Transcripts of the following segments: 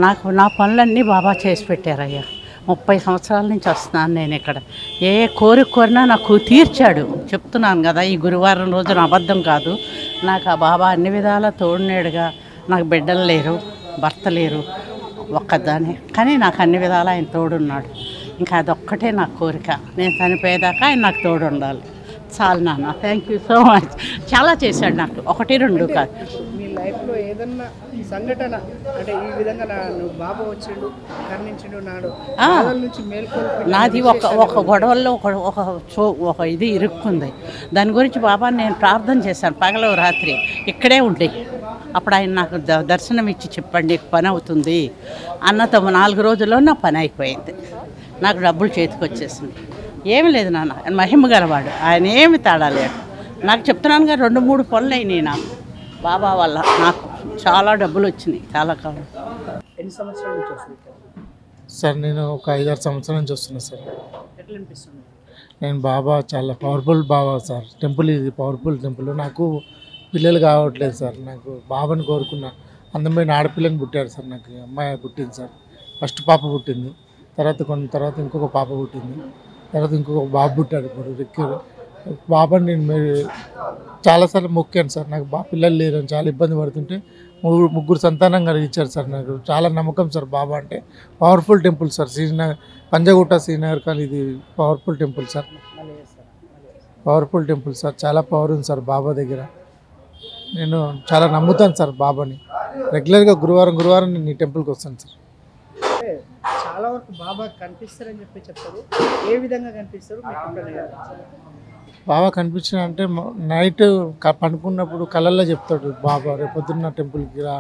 నాకు నా పనులన్నీ బాబా చేసి పెట్టారయ్యా. 30 సంవత్సరాల నుంచి వస్తున్నాను నేను ఇక్కడ. ఏ కోరిక కోరినా నాకు తీర్చాడు. చెప్తున్నాను కదా, ఈ గురువారం రోజున అబద్ధం కాదు. నాకు ఆ బాబా అన్ని విధాలా తోడునేడుగా. నాకు బిడ్డలు లేరు, భర్త లేరు, ఒక్కదానే. కానీ నాకు అన్ని విధాలా ఆయన తోడున్నాడు. ఇంకా అదొక్కటే నా కోరిక. నేను చనిపోయేదాకా ఆయన నాకు తోడు ఉండాలి. చాలు నాన్న. Thank you so much. చాలా చేశాడు నాకు, 1, 2 కాదు. మీ లైఫ్లో ఏదన్నా సంఘటన అంటే ఈ విధంగా నువ్వు బాబా వచ్చిండు, కర్ణించిండు నాడు నుంచి మేల్కొల్పి నాది ఒక గొడవల్లో ఒక ఇది ఇరుక్కుంది. దాని గురించి బాబా నేను ప్రార్థన చేశాను పగలు రాత్రి. ఇక్కడే ఉండే అప్పుడు ఆయన నాకు దర్శనం ఇచ్చి చెప్పండి పని అవుతుంది అన్నతో 4 రోజుల్లో నా పని అయిపోయింది. నాకు డబ్బులు చేతికి వచ్చేసింది. ఏమి లేదు నాన్న, మహిమ గలవాడు. ఆయన ఏమి తేడా లేడు. నాకు చెప్తున్నాను కదా, 2-3 పనులు అయినాయి నాకు బాబా వల్ల. నాకు చాలా డబ్బులు వచ్చినాయి చాలా కాలం. ఎన్ని సంవత్సరాల నుంచి వస్తుంది సార్? నేను ఒక 5-6 సంవత్సరాల నుంచి వస్తున్నా సార్. ఎట్లా అనిపిస్తుంది? నేను బాబా చాలా పవర్ఫుల్ బాబా సార్. టెంపుల్ ఇది పవర్ఫుల్ టెంపుల్. నాకు పిల్లలు కావట్లేదు సార్. నాకు బాబాని కోరుకున్నా. అందమైన ఆడపిల్లని పుట్టారు సార్. నాకు అమ్మాయి పుట్టింది సార్. ఫస్ట్ పాప పుట్టింది, తర్వాత ఇంకొక పాప పుట్టింది, తర్వాత ఇంకొక బాబు పుట్టాడు. ఇప్పుడు రెక్యూర్ బాబాని నేను చాలాసార్లు మొక్కాను సార్. నాకు పిల్లలు లేరని చాలా ఇబ్బంది పడుతుంటే 3 సంతానం కలిగించారు సార్. నాకు చాలా నమ్మకం సార్. బాబా అంటే powerful temple sir. Srinagar Panjagutta Srinagar కానీ ఇది powerful temple sir. Powerful temple sir. చాలా పవర్ ఉంది సార్ బాబా దగ్గర. నేను చాలా నమ్ముతాను సార్ బాబాని. రెగ్యులర్గా గురువారం నేను ఈ టెంపుల్కి వస్తాను సార్. చాలా వరకు బాబా కనిపిస్తారని చెప్తారు. ఏ విధంగా కనిపిస్తారు? బాబా కనిపించిన అంటే నైట్ పడుకున్నప్పుడు కళల్లో చెప్తాడు బాబా, రేపు పొద్దున్న టెంపుల్కి రా,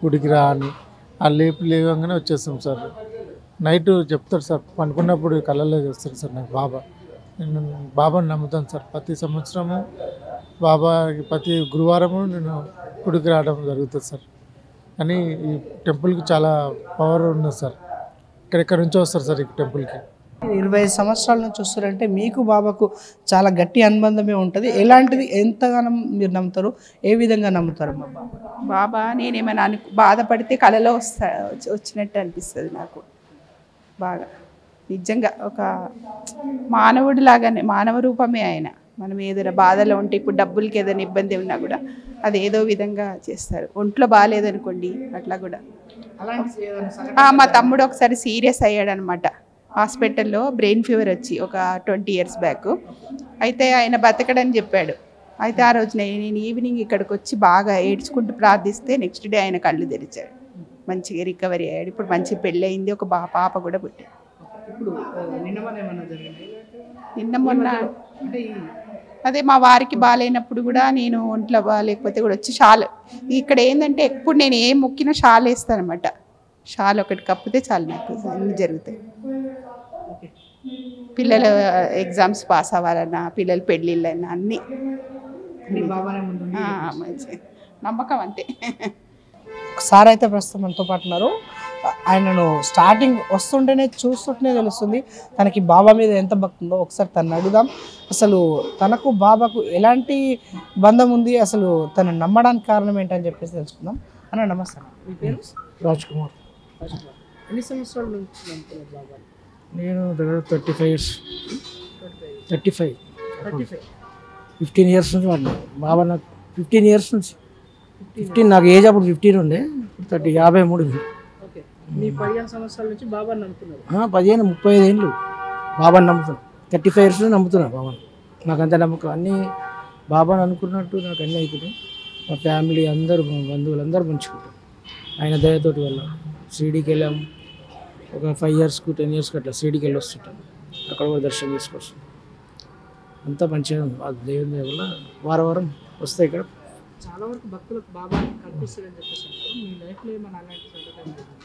గుడికి రా అని. ఆ లేవగానే వచ్చేస్తాం సార్. నైట్ చెప్తాడు సార్. పడుకున్నప్పుడు కళల్లో చేస్తాడు సార్ నాకు బాబా. నేను బాబాని నమ్ముతాను సార్. ప్రతి సంవత్సరము ప్రతి గురువారము నేను గుడికి రావడం జరుగుతుంది సార్. కానీ ఈ టెంపుల్కి చాలా పవర్ ఉన్నది సార్. ఎక్కడెక్కడ నుంచో వస్తారు సార్ ఈ టెంపుల్కి. 25 సంవత్సరాల నుంచి వస్తారంటే మీకు బాబాకు చాలా గట్టి అనుబంధమే ఉంటుంది. ఎలాంటిది, ఎంతగానో మీరు నమ్ముతారు? ఏ విధంగా నమ్ముతారు బాబా? నేనేమైనా బాధపడితే కళలో వచ్చినట్టు అనిపిస్తుంది నాకు బాగా. నిజంగా ఒక మానవుడి లాగానే, మానవ రూపమే ఆయన. మనం ఏదైనా బాధలో ఉంటే, ఇప్పుడు డబ్బులకి ఏదైనా ఇబ్బంది ఉన్నా కూడా అది ఏదో విధంగా చేస్తారు. ఒంట్లో బాగాలేదనుకోండి, అట్లా కూడా. మా తమ్ముడు ఒకసారి సీరియస్ అయ్యాడనమాట. హాస్పిటల్లో బ్రెయిన్ ఫీవర్ వచ్చి ఒక 20 years బ్యాక్. అయితే ఆయన బతకడని చెప్పాడు. అయితే ఆ రోజు నేను ఈవినింగ్ ఇక్కడికి వచ్చి బాగా ఏడ్చుకుంటూ ప్రార్థిస్తే నెక్స్ట్ డే ఆయన కళ్ళు తెరిచాడు. మంచిగా రికవరీ అయ్యాడు. ఇప్పుడు మంచి పెళ్ళి అయింది. ఒక పాప కూడా పుట్టింది. నిన్న మొన్న అదే మా వారికి బాగాలేనప్పుడు కూడా నేను ఒంట్లో బాగాలేకపోతే కూడా వచ్చి షాల్, ఇక్కడ ఏంటంటే ఎప్పుడు నేను ఏం మొక్కినా షాల్ వేస్తాను అనమాట. షాల్ ఒకటి కప్పితే చాలు, నాకు అన్నీ జరుగుతాయి. పిల్లల ఎగ్జామ్స్ పాస్ అవ్వాలన్నా, పిల్లల పెళ్ళిళ్ళన్నా అన్నీ మంచి నమ్మకం అంతే. సార్ అయితే ప్రస్తుతం మనతో పాటు ఉన్నారు. ఆయనను స్టార్టింగ్ వస్తుంటేనే చూస్తుంటేనే తెలుస్తుంది తనకి బాబా మీద ఎంత భక్తి ఉందో. ఒకసారి తను అడుగుదాం, అసలు తనకు బాబాకు ఎలాంటి బంధం ఉంది, అసలు తను నమ్మడానికి కారణం ఏంటని చెప్పేసి తెలుసుకుందాం. అన్న నమస్తే. మీ పేరు? రాజ్ కుమార్. ఎన్ని సంవత్సరాల నుంచి బాబా? నేను దగ్గర 35 years. 15 years నుంచి వాడినాను బాబా. నాకు 15 years నుంచి. 15 నాకు ఏజ్ అప్పుడు 15 ఉండే, 53. మీ 15 సంవత్సరాల నుంచి బాబాని నమ్ముతున్నారు? 35 ఏళ్ళు బాబాని నమ్ముతున్నాను. 35 years నుంచి నమ్ముతున్నాను బాబాని. నాకు అంత నమ్మకం. అన్నీ బాబాని అనుకున్నట్టు నాకు అన్నీ అవుతున్నాయి. మా ఫ్యామిలీ అందరూ, బంధువులు అందరూ పంచుకుంటారు ఆయన దయతోటి వల్ల. షిరిడీకి వెళ్ళాము ఒక 5 years, 10 years అట్లా షిరిడీకి వెళ్ళి వస్తుంటాను. అక్కడ కూడా దర్శనం చేసుకొస్తాం. అంతా మంచిగా ఆ దేవుని దయ వల్ల వారం వస్తే ఇక్కడ. చాలా వరకు భక్తులకు బాబా కనిపిస్తారని చెప్పేసి మీ లైఫ్లో ఏమైనా అలాంటి సందర్భం?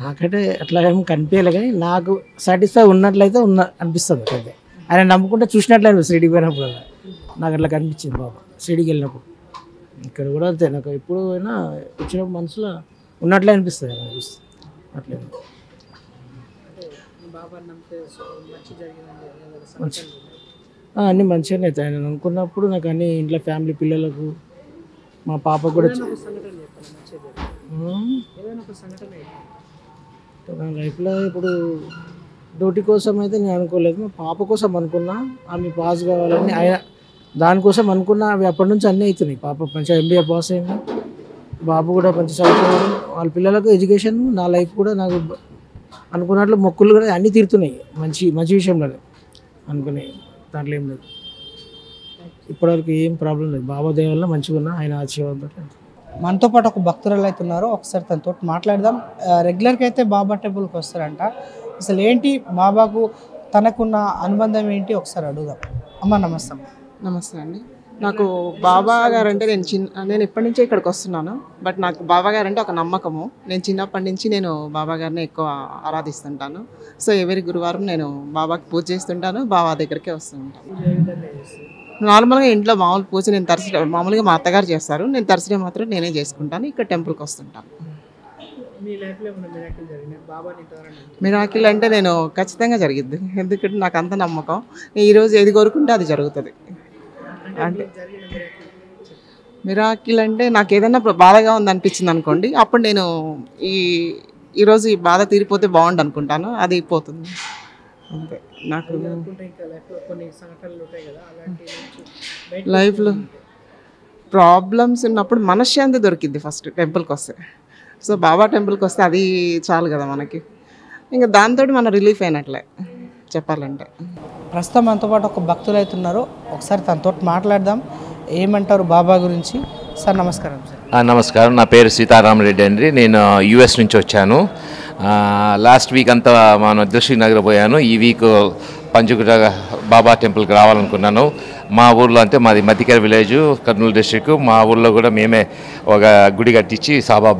నాకంటే అట్లా ఏమో కనిపించలే, కానీ నాకు సాటిస్ఫై ఉన్నట్లయితే అనిపిస్తుంది. అయితే ఆయన నమ్ముకుంటే చూసినట్లయితే షిరిడీకి పోయినప్పుడు నాకు అట్లా కనిపించింది బాబా. షిరిడీకి వెళ్ళినప్పుడు ఇక్కడ కూడా అంతే. నాకు ఎప్పుడు అయినా వచ్చినప్పుడు మనసులో ఉన్నట్లే అనిపిస్తుంది. అనిపిస్తుంది అట్లే. అన్నీ మంచిగానే అవుతాయి. ఆయన అనుకున్నప్పుడు నాకు అన్ని ఇంట్లో ఫ్యామిలీ పిల్లలకు మా పాప కూడా నా లైఫ్లో ఇప్పుడు డ్యూటీ కోసం అయితే నేను అనుకోలేదు, మా పాప కోసం అనుకున్నా. ఆమె పాస్ కావాలని ఆయన దానికోసం అనుకున్నా. అవి అప్పటి నుంచి అన్నీ అవుతున్నాయి. పాప మంచిగా ఎంబీఏ పాస్ అయింది, బాబు కూడా మంచి చదువుతున్నాడు, వాళ్ళ పిల్లలకు ఎడ్యుకేషన్, నా లైఫ్ కూడా నాకు అనుకున్నట్లు మొక్కులు కూడా అన్నీ తీరుతున్నాయి. మంచి మంచి విషయంలోనే అనుకునే దాంట్లో ఏం లేదు. ఇప్పటివరకు ఏం ప్రాబ్లం లేదు. బాబా దయ వల్ల మంచిగా ఉన్నా, ఆయన ఆశీర్వాదం. మనతో పాటు ఒక భక్తురాలు అయితే ఉన్నారు, ఒకసారి తనతో మాట్లాడదాం. రెగ్యులర్గా అయితే బాబా టెంపుల్కి వస్తారంట. అసలు ఏంటి బాబాకు తనకున్న అనుబంధం ఏంటి ఒకసారి అడుగుదాం. అమ్మ నమస్తే. నమస్తే అండి. నాకు బాబా గారు అంటే నేను ఎప్పటి నుంచో ఇక్కడికి వస్తున్నాను. బట్ నాకు బాబా గారు అంటే ఒక నమ్మకము. నేను చిన్నప్పటి నుంచి నేను బాబా గారిని ఎక్కువ ఆరాధిస్తుంటాను. సో ఎవరి గురువారం నేను బాబాకి పూజ చేస్తుంటాను, బాబా దగ్గరికే వస్తుంటాను. నార్మల్గా ఇంట్లో మామూలు పూజ నేను తరచుగా మామూలుగా మా అత్తగారు చేస్తారు, నేను తరచుగా మాత్రం నేనే చేసుకుంటాను. ఇక్కడ టెంపుల్కి వస్తుంటాను. మిరాకిల్ అంటే నేను ఖచ్చితంగా జరిగిద్ది, ఎందుకంటే నాకు అంత నమ్మకం. ఈరోజు ఏది కోరుకుంటే అది జరుగుతుంది. అంటే మిరాకిల్ అంటే నాకు ఏదైనా బాధగా ఉంది అనిపించింది అనుకోండి, అప్పుడు నేను ఈరోజు ఈ బాధ తీరిపోతే బాగుండు అనుకుంటాను, అది పోతుంది అంతే. నాకు లైఫ్లో ప్రాబ్లమ్స్ ఉన్నప్పుడు మనశ్శాంతి దొరికిద్ది ఫస్ట్ టెంపుల్కి వస్తే. సో బాబా టెంపుల్కి వస్తే అది చాలు కదా మనకి, ఇంకా దాంతో మనం రిలీఫ్ అయినట్లే చెప్పాలంటే. ప్రస్తుతం మనతో పాటు ఒక భక్తులు అవుతున్నారు, ఒకసారి తనతో మాట్లాడదాం. ఏమంటారు బాబా గురించి? సార్ నమస్కారం. సార్ నమస్కారం, నా పేరు సీతారామరెడ్డి అండి. నేను యుఎస్ నుంచి వచ్చాను. లాస్ట్ వీక్ అంతా మన దిల్సుఖ్ నగర్ పోయాను. ఈ వీక్ పంచకుట బాబా టెంపుల్కి రావాలనుకున్నాను. మా ఊర్లో అంటే మాది మధ్యకేర విలేజ్, కర్నూలు డిస్ట్రిక్ట్. మా ఊర్లో కూడా మేమే ఒక గుడి కట్టించి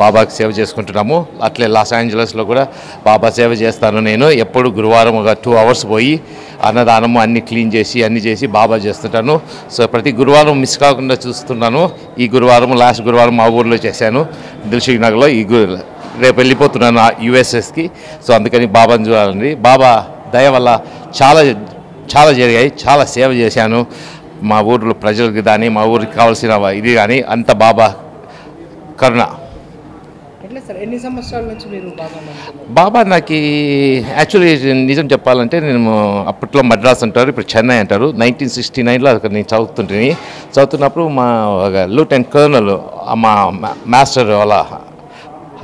బాబాకి సేవ చేసుకుంటున్నాము. అట్లే లాస్ ఏంజలస్లో కూడా బాబా సేవ చేస్తాను నేను. ఎప్పుడు గురువారం ఒక 2 hours పోయి అన్నదానము అన్నీ క్లీన్ చేసి అన్నీ చేసి బాబా చేస్తుంటాను. సో ప్రతి గురువారం మిస్ కాకుండా చూస్తున్నాను. ఈ గురువారం లాస్ట్ గురువారం మా ఊర్లో చేశాను, దిల్సుఖ్ నగర్లో. రేపు వెళ్ళిపోతున్నాను యుఎస్ఎస్కి. సో అందుకని బాబాని చూడాలండి. బాబా దయ వల్ల చాలా చాలా జరిగాయి, చాలా సేవ చేశాను. మా ఊర్లో ప్రజలకు కానీ మా ఊరికి కావాల్సిన ఇది కానీ అంత బాబా కరుణ. ఎన్ని సంవత్సరాల నుంచి మీరు బాబా నాకు యాక్చువల్లీ నిజం చెప్పాలంటే నేను అప్పట్లో మద్రాస్ అంటారు, ఇప్పుడు చెన్నై అంటారు. 1969లో అక్కడ నేను చదువుతున్నప్పుడు మా లూటెంట్ కర్నల్ మా మాస్టర్ వాళ్ళ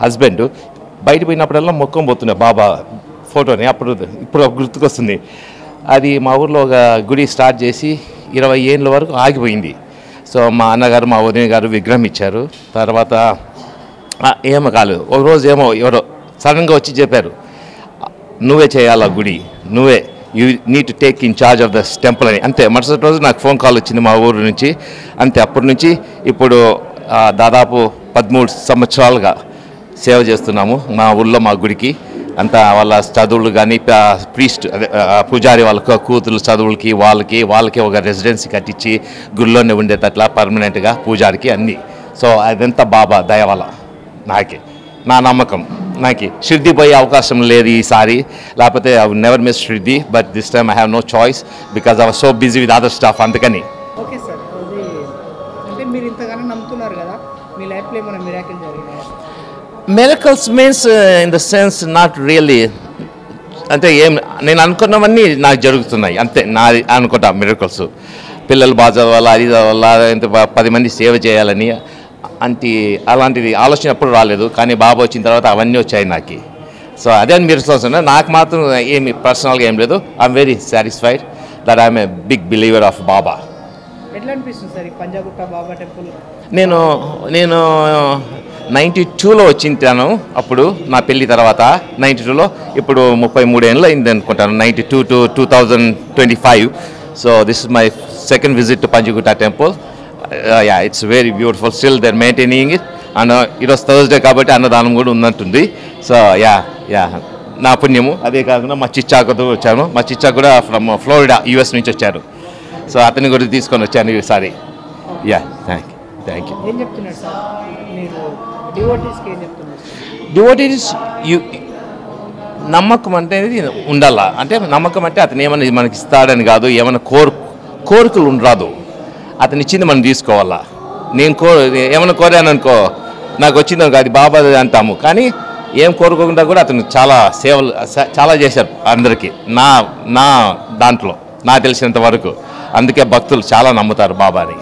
హస్బెండ్ బయట పోయినప్పుడల్లా మొక్కం పోతుండే బాబా ఫోటోని. ఇప్పుడు గుర్తుకొస్తుంది. అది మా ఊర్లో ఒక గుడి స్టార్ట్ చేసి 20 ఏళ్ళ వరకు ఆగిపోయింది. సో మా అన్నగారు మా వదిన గారు విగ్రహం ఇచ్చారు. తర్వాత ఏమో కాలేదు. ఒకరోజు ఏమో ఎవరో సడన్గా వచ్చి చెప్పారు, నువ్వే చేయాలా గుడి, నువ్వే, you need to take in charge of the temple అని. అంతే, మరుసటి రోజు నాకు ఫోన్ కాల్ వచ్చింది మా ఊరు నుంచి. అంతే, అప్పటి నుంచి ఇప్పుడు దాదాపు 13 సంవత్సరాలుగా సేవ చేస్తున్నాము మా ఊళ్ళో మా గుడికి. అంతా వాళ్ళ చదువులు కానీ ప్రీస్ట్ అదే పూజారి వాళ్ళ కూతురు చదువులకి వాళ్ళకి ఒక రెసిడెన్సీ కట్టించి గుడిలోనే ఉండేటట్లా పర్మనెంట్గా పూజారికి అన్నీ. సో అదంతా బాబా దయ వల్ల నాకే, నా నమ్మకం. నాకు షిర్డీ పోయే అవకాశం లేదు ఈసారి, లేకపోతే I would never miss Shirdi. But this time I have no choice because I was so busy with other staff, అందుకని. ఓకే సార్, అంటే మీరు ఇంతగానో నమ్ముతున్నారు కదా, మీ లైఫ్లో ఏమైనా మిరాకిల్ జరిగిందా? Miracles means in the sense not really, అంటే నేను అనుకున్నవన్నీ నాకు జరుగుతున్నాయి అంతే. నాది అనుకుంటా మిరకల్స్. పిల్లలు బాగా చదవాలా, అది చదవాలా, 10 మంది సేవ చేయాలని అలాంటిది ఆలోచన ఎప్పుడు రాలేదు. కానీ బాబా వచ్చిన తర్వాత అవన్నీ వచ్చాయి నాకు. సో అదే మిరకల్స్ ఉన్నాయి. నాకు మాత్రం ఏమి పర్సనల్గా ఏం లేదు. I'm very satisfied that I'm a big believer of Baba. ఎట్లా అనిపిస్తుంది సార్ పంజాగుట్ట బాబా టెంపుల్? నేను 92లో వచ్చింటాను అప్పుడు, నా పెళ్ళి తర్వాత 92లో. ఇప్పుడు 33 ఏళ్ళు అయింది అనుకుంటాను, 92 to 2025. So this is my second visit to Panjagutta temple. Yeah, it's very beautiful. Still they are maintaining it. And ఈరోజు థర్స్డే కాబట్టి అన్నదానం కూడా ఉన్నట్టుంది. సో యా నా పుణ్యము. అదే కాకుండా మా చిచ్చాకుతో వచ్చాను. మా చిచ్చా కూడా ఫ్రమ్ ఫ్లోరిడా, యుఎస్ నుంచి వచ్చారు. సో అతని కూడా తీసుకొని వచ్చాను ఈసారి. Yeah, thank you. ఏం చెప్తున్నారు సార్ మీరు డివోటీస్కి? ఏం చెప్తున్నారు? డివోటీస్ నమ్మకం అంటే ఉండాలా. అంటే నమ్మకం అంటే అతను ఏమైనా మనకి ఇస్తాడని కాదు, ఏమైనా కోరికలు రాదు, అతను ఇచ్చింది మనం తీసుకోవాలా. నేను ఏమైనా కోరాను అనుకో, నాకు వచ్చింది అది బాబా అంటాము, కానీ ఏం కోరుకోకుండా కూడా అతను చాలా సేవలు చాలా చేశారు అందరికీ, నా దాంట్లో నాకు తెలిసినంత వరకు. అందుకే భక్తులు చాలా నమ్ముతారు బాబాని.